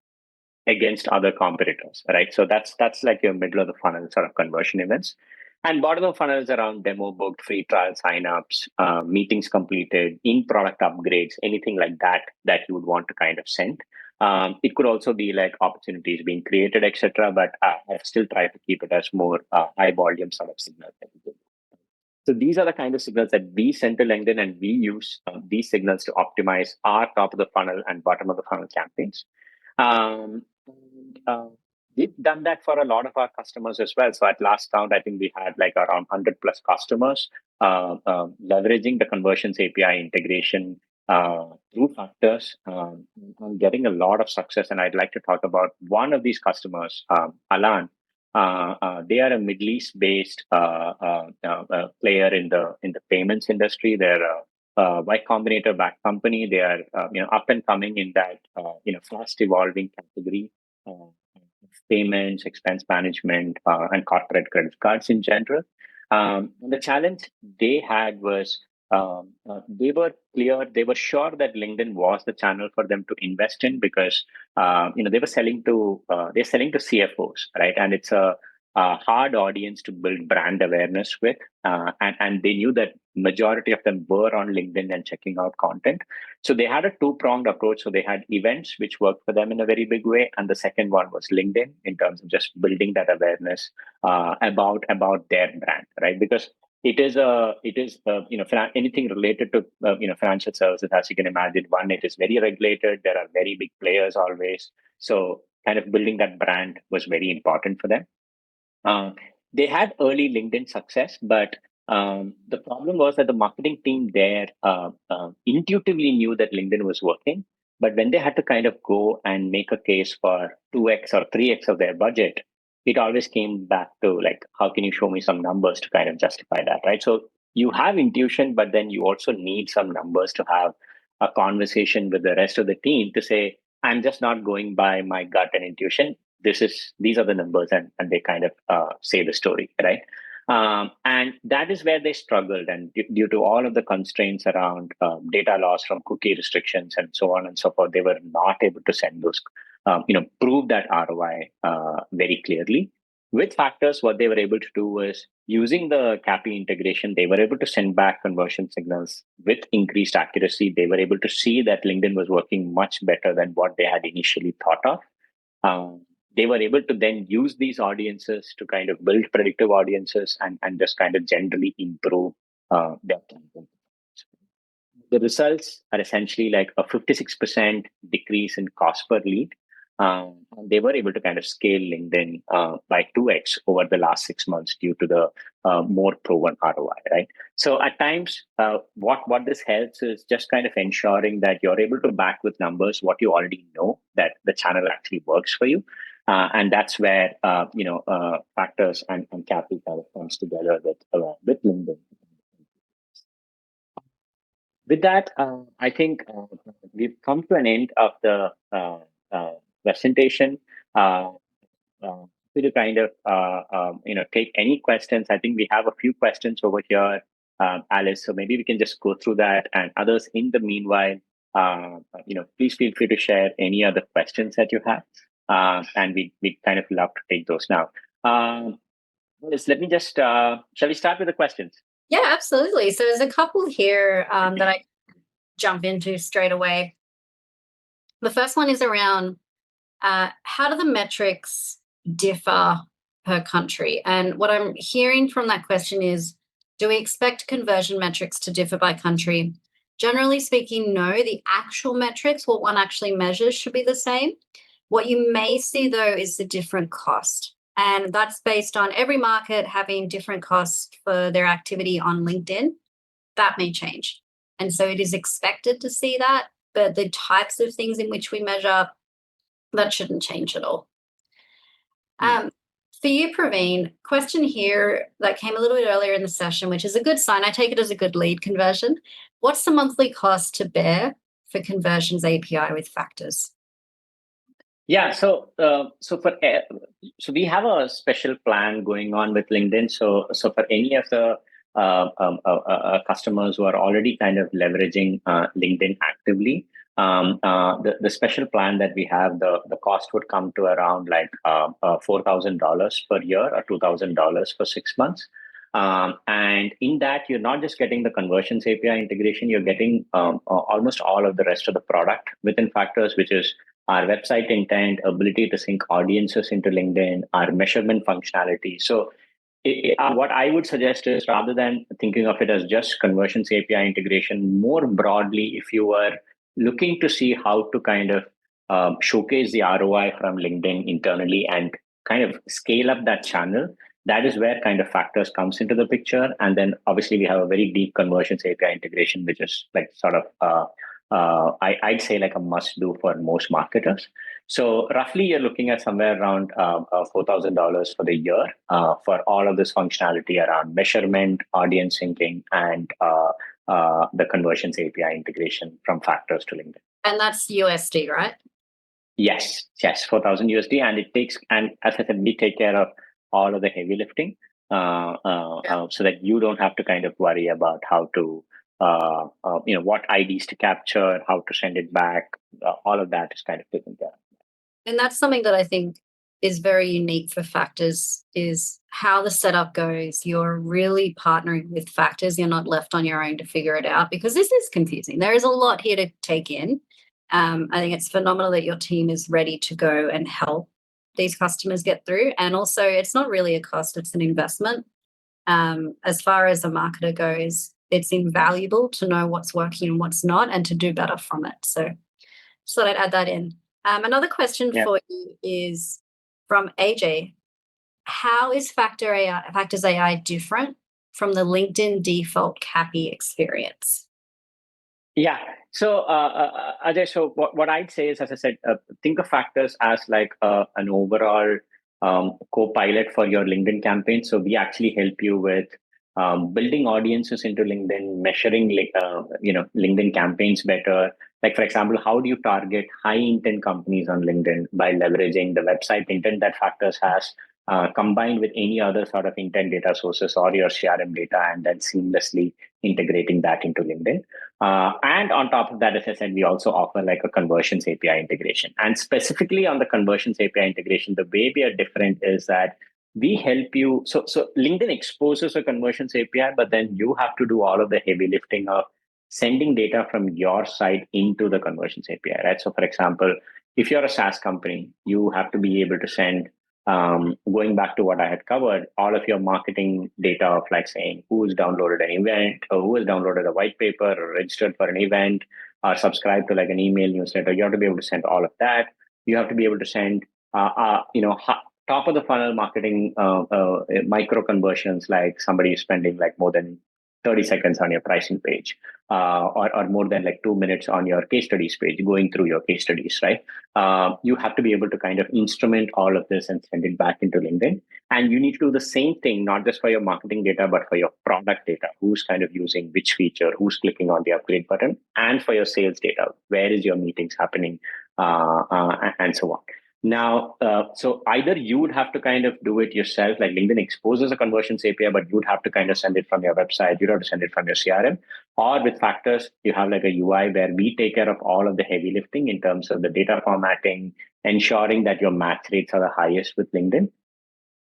against other competitors, right? So that's like your middle of the funnel sort of conversion events. And bottom of the funnel is around demo booked, free trial signups, meetings completed, in product upgrades, anything like that you would want to kind of send. It could also be like opportunities being created, etc. But I've still tried to keep it as more high volume sort of signals. So these are the kind of signals that we send to LinkedIn, and we use these signals to optimize our top of the funnel and bottom of the funnel campaigns. We've done that for a lot of our customers as well. So at last count, I think we had like around 100 plus customers leveraging the Conversions API integration through Factors, and getting a lot of success. And I'd like to talk about one of these customers, Alan. They are a Middle East-based player in the payments industry. They're Y Combinator backed company. They are up and coming in that fast evolving category of payments, expense management, and corporate credit cards in general. The challenge they had was they were clear, they were sure that LinkedIn was the channel for them to invest in, because they were selling to CFOs, right? And it's a hard audience to build brand awareness with, and they knew that majority of them were on LinkedIn and checking out content. So they had a two-pronged approach. So they had events which worked for them in a very big way, and the second one was LinkedIn in terms of just building that awareness about their brand, right? Because anything related to financial services, as you can imagine. One, it is very regulated. There are very big players always. So kind of building that brand was very important for them. They had early LinkedIn success, but the problem was that the marketing team there intuitively knew that LinkedIn was working. But when they had to kind of go and make a case for 2x or 3x of their budget, it always came back to like, how can you show me some numbers to kind of justify that, right? So you have intuition, but then you also need some numbers to have a conversation with the rest of the team to say, I'm just not going by my gut and intuition. These are the numbers, and they kind of say the story, right? And that is where they struggled, and due to all of the constraints around data loss from cookie restrictions and so on and so forth, they were not able to send those, prove that ROI very clearly. With Factors, what they were able to do was, using the CAPI integration, they were able to send back conversion signals with increased accuracy. They were able to see that LinkedIn was working much better than what they had initially thought of. They were able to then use these audiences to kind of build predictive audiences and just kind of generally improve their campaign. The results are essentially like a 56% decrease in cost per lead. They were able to kind of scale LinkedIn by 2x over the last 6 months due to the more proven ROI, right? So at times, what this helps is just kind of ensuring that you're able to back with numbers what you already know, that the channel actually works for you. And that's where Factors and CAPI kind of comes together with LinkedIn. With that, I think we've come to an end of the presentation. To kind of take any questions. I think we have a few questions over here, Alice. So maybe we can just go through that, and others in the meanwhile, please feel free to share any other questions that you have. And we kind of love to take those now. Let me just, shall we start with the questions? Yeah, absolutely. So there's a couple here that I jump into straight away. The first one is around how do the metrics differ per country? And what I'm hearing from that question is, do we expect conversion metrics to differ by country? Generally speaking, no. The actual metrics, what one actually measures, should be the same. What you may see, though, is the different cost. And that's based on every market having different costs for their activity on LinkedIn. That may change. And so it is expected to see that, but the types of things in which we measure, that shouldn't change at all. For you, Praveen, question here that came a little bit earlier in the session, which is a good sign. I take it as a good lead conversion. What's the monthly cost to bear for Conversions API with Factors? Yeah, so we have a special plan going on with LinkedIn. So for any of the customers who are already kind of leveraging LinkedIn actively, the special plan that we have, the cost would come to around like $4,000 per year or $2,000 for 6 months. And in that, you're not just getting the Conversions API integration, you're getting almost all of the rest of the product within Factors, which is our website intent, ability to sync audiences into LinkedIn, our measurement functionality. So what I would suggest is, rather than thinking of it as just Conversions API integration, more broadly, if you were looking to see how to kind of showcase the ROI from LinkedIn internally and kind of scale up that channel, that is where kind of Factors comes into the picture. And then obviously we have a very deep Conversions API integration, which is like sort of I'd say like a must do for most marketers. So roughly you're looking at somewhere around $4,000 for the year for all of this functionality around measurement, audience syncing, and the Conversions API integration from Factors to LinkedIn. And that's USD, right? Yes, 4,000 USD. And it takes, and as I said, we take care of all of the heavy lifting so that you don't have to kind of worry about how to what IDs to capture, how to send it back. All of that is kind of taken care of. And that's something that I think is very unique for Factors, is how the setup goes. You're really partnering with Factors. You're not left on your own to figure it out, because this is confusing. There is a lot here to take in. I think it's phenomenal that your team is ready to go and help these customers get through. And also, it's not really a cost, it's an investment. As far as a marketer goes, it's invaluable to know what's working and what's not, and to do better from it. So I'd add that in. Another question for you is from AJ. How is Factors AI different from the LinkedIn default CAPI experience? Yeah. So Ajay, so what I'd say is, as I said, think of Factors as like an overall co-pilot for your LinkedIn campaign. So we actually help you with building audiences into LinkedIn, measuring LinkedIn campaigns better. Like, for example, how do you target high intent companies on LinkedIn by leveraging the website intent that Factors has, combined with any other sort of intent data sources or your CRM data, and then seamlessly integrating that into LinkedIn. And on top of that, as I said, we also offer like a Conversions API integration. And specifically on the Conversions API integration, the way we are different is that we help you. So LinkedIn exposes a Conversions API, but then you have to do all of the heavy lifting of sending data from your side into the Conversions API, right? So for example, if you're a SaaS company, you have to be able to send, going back to what I had covered, all of your marketing data of like saying who's downloaded an event, or who has downloaded a white paper, or registered for an event, or subscribed to like an email newsletter. You have to be able to send all of that. You have to be able to send, top of the funnel marketing micro conversions, like somebody is spending like more than 30 seconds on your pricing page, or more than like 2 minutes on your case studies page, going through your case studies, right? You have to be able to kind of instrument all of this and send it back into LinkedIn. And you need to do the same thing, not just for your marketing data, but for your product data, who's kind of using which feature, who's clicking on the upgrade button, and for your sales data, where is your meetings happening, and so on. Now, so either you would have to kind of do it yourself, like LinkedIn exposes a Conversions API, but you'd have to kind of send it from your website, you'd have to send it from your CRM, or with Factors, you have like a UI where we take care of all of the heavy lifting in terms of the data formatting, ensuring that your match rates are the highest with LinkedIn.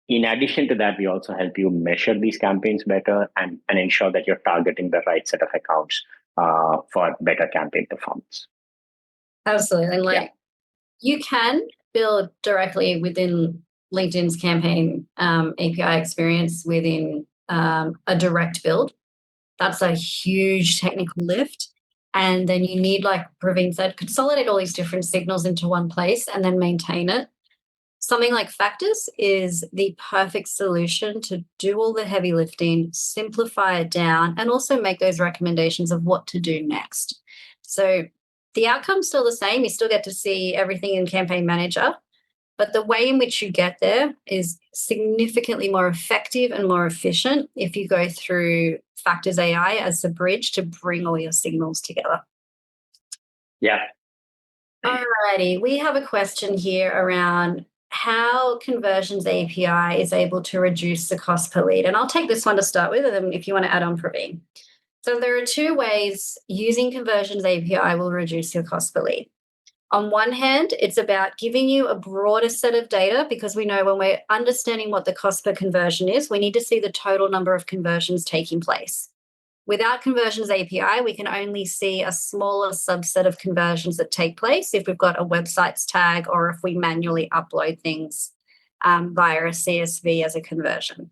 In addition to that, we also help you measure these campaigns better and ensure that you're targeting the right set of accounts for better campaign performance. Absolutely. And you can build directly within LinkedIn's campaign API experience within a direct build. That's a huge technical lift. And then you need, like Praveen said, consolidate all these different signals into one place and then maintain it. Something like Factors is the perfect solution to do all the heavy lifting, simplify it down, and also make those recommendations of what to do next. So the outcome's still the same. You still get to see everything in Campaign Manager, But the way in which you get there is significantly more effective and more efficient if you go through Factors AI as the bridge to bring all your signals together. Yeah. Alrighty, we have a question here around how Conversions API is able to reduce the cost per lead. And I'll take this one to start with, and then if you want to add on, Praveen. So there are two ways using Conversions API will reduce your cost per lead. On one hand, it's about giving you a broader set of data, because we know when we're understanding what the cost per conversion is, we need to see the total number of conversions taking place. Without Conversions API, we can only see a smaller subset of conversions that take place if we've got a websites tag or if we manually upload things via a CSV as a conversion.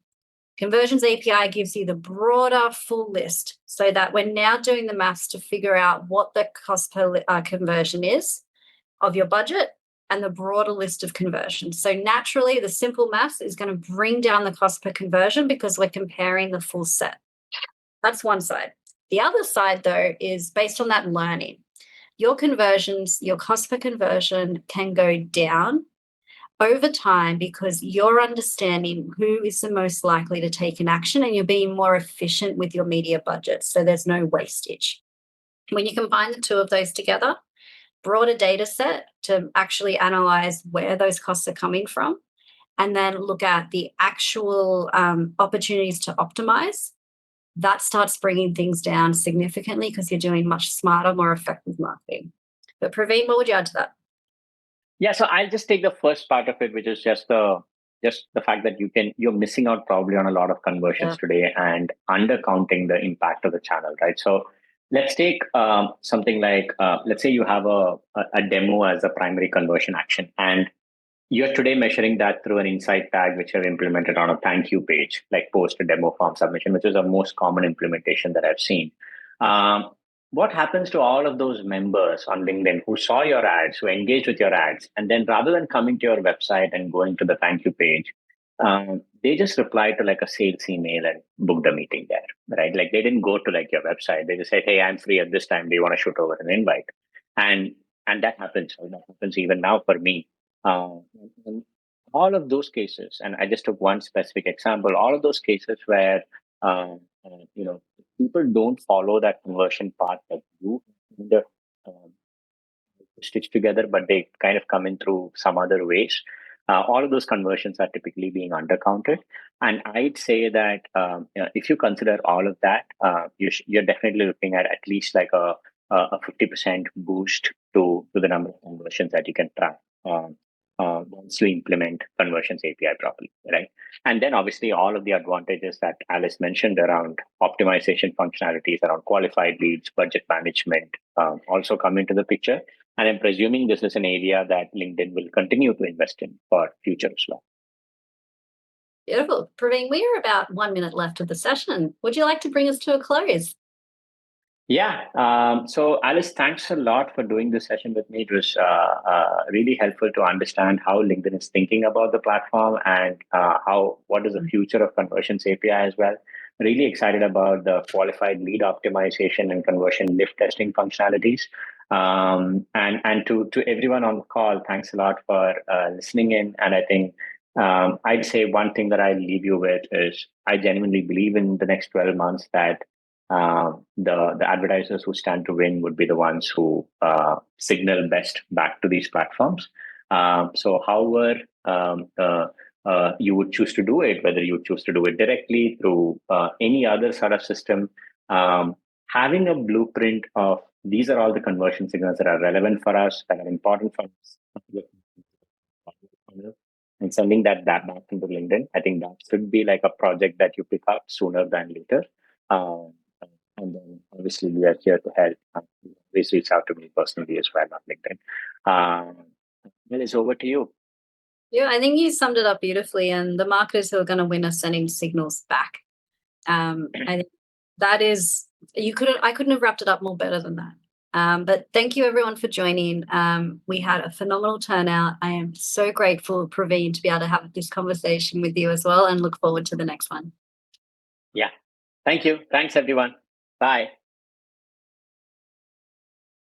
Conversions API gives you the broader full list, so that we're now doing the maths to figure out what the cost per conversion is of your budget and the broader list of conversions. So naturally, the simple maths is going to bring down the cost per conversion because we're comparing the full set. That's one side. The other side, though, is based on that learning. Your conversions, your cost per conversion can go down over time because you're understanding who is the most likely to take an action, and you're being more efficient with your media budget. So there's no wastage. When you combine the two of those together, broader data set to actually analyze where those costs are coming from, and then look at the actual opportunities to optimize, that starts bringing things down significantly because you're doing much smarter, more effective marketing. But Praveen, what would you add to that? Yeah, so I'll just take the first part of it, which is just the fact that you're missing out probably on a lot of conversions today and undercounting the impact of the channel, right? So let's take something like let's say you have a demo as a primary conversion action, and you're today measuring that through an insight tag which I've implemented on a thank you page, like post a demo form submission, which is the most common implementation that I've seen. What happens to all of those members on LinkedIn who saw your ads, who engaged with your ads, and then rather than coming to your website and going to the thank you page, they just reply to like a sales email and book the meeting there, right? Like they didn't go to like your website. They just said, "Hey, I'm free at this time. Do you want to shoot over an invite?" And that happens. That happens even now for me. In all of those cases, and I just took one specific example, all of those cases where people don't follow that conversion path that you um, stitch together, but they kind of come in through some other ways. All of those conversions are typically being undercounted, and I'd say that if you consider all of that, you're definitely looking at least like a 50% boost to the number of conversions that you can track. Once you implement Conversions API properly, right? And then obviously all of the advantages that Alice mentioned around optimization functionalities, around qualified leads, budget management also come into the picture. And I'm presuming this is an area that LinkedIn will continue to invest in for future as well. Beautiful. Praveen, we are about 1 minute left of the session. Would you like to bring us to a close? Yeah. So Alice, thanks a lot for doing this session with me. It was really helpful to understand how LinkedIn is thinking about the platform and what is the future of Conversions API as well. Really excited about the qualified lead optimization and conversion lift testing functionalities. And to everyone on the call, thanks a lot for listening in. And I think I'd say one thing that I leave you with is I genuinely believe in the next 12 months that the advertisers who stand to win would be the ones who signal best back to these platforms. So however you would choose to do it, whether you choose to do it directly through any other sort of system, having a blueprint of these are all the conversion signals that are relevant for us, that are important for us, and sending that back into LinkedIn. I think that should be like a project that you pick up sooner than later. And then obviously we are here to help. Please reach out to me personally as well on LinkedIn. It's over to you. Yeah, I think you summed it up beautifully. And the marketers who are going to win are sending signals back. I think that is I couldn't have wrapped it up more better than that. But thank you everyone for joining. We had a phenomenal turnout. I am so grateful, Praveen, to be able to have this conversation with you as well, and look forward to the next one. Yeah. Thank you. Thanks everyone. Bye.